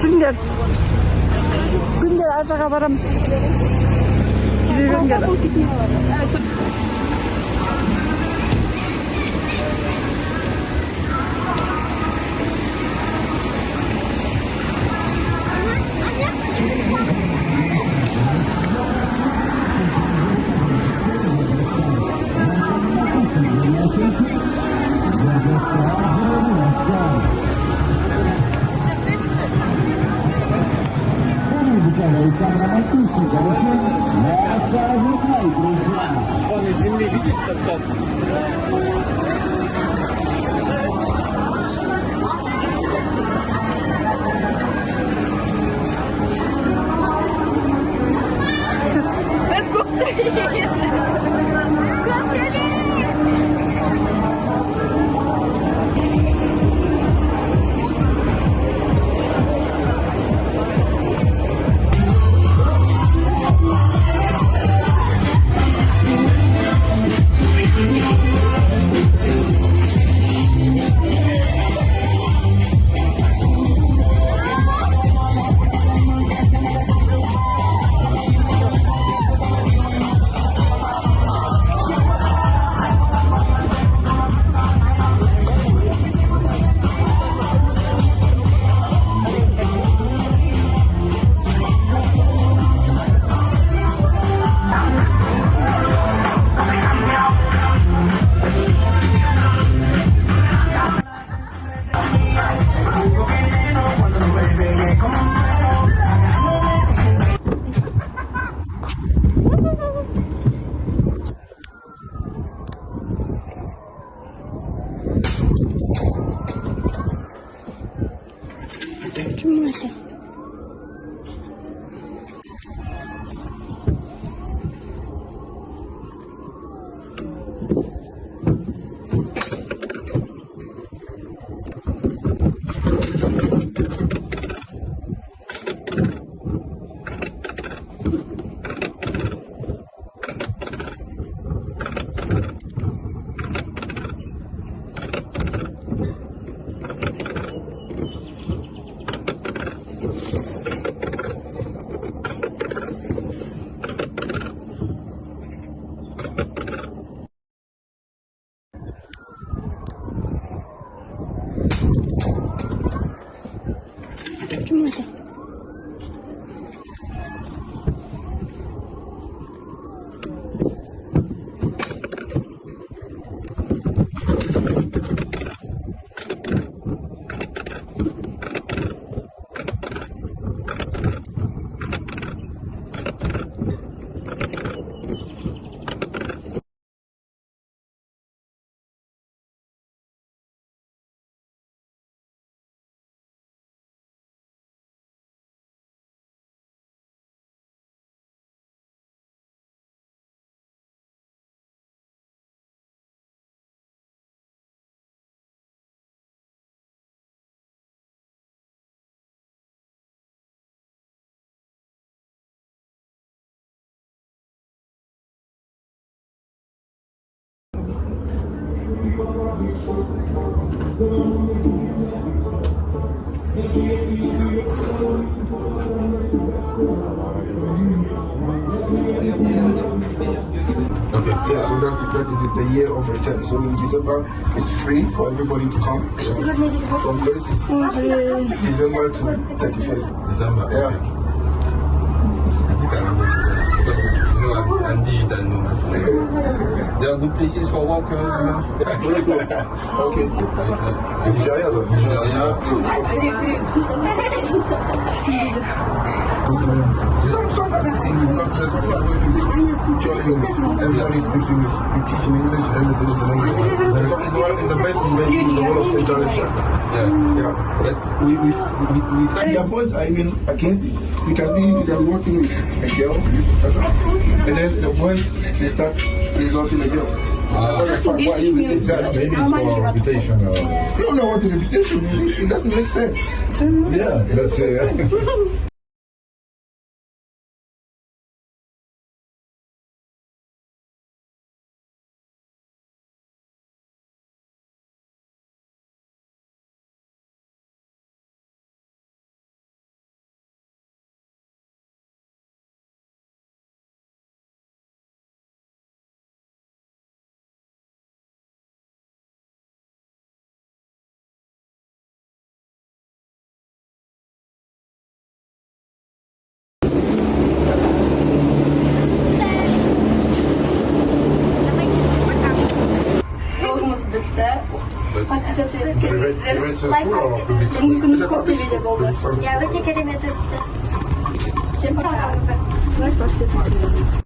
Sünger. Sünger artık varımız. Sünger. Evet. Земли видишь, торчат? Let's go. Почему? это? Okay. Yeah, so that is it, the year of return. So in December, it's free for everybody to come. Yeah. From 1st December to 31st December. Yeah. I think I remember because you know I'm digital nomad. There are good places for walk. Okay. Some fantastic things. Everybody speaks English. We teach in English. Everything is in English. It's the best university in the world of Central Asia. Yeah. But we try. Their boys are even against it. You can be working with a girl, and then the boys will start insulting the girl. Why are you with this guy? Maybe it's for reputation. I don't know what the reputation is. It doesn't make sense. Yeah, It doesn't make sense. Private school or public school? Бүгінгі күні Скоп ТВ-де болды. Ja, өте керемет өтті. Всем пока. Сау болыңыздар.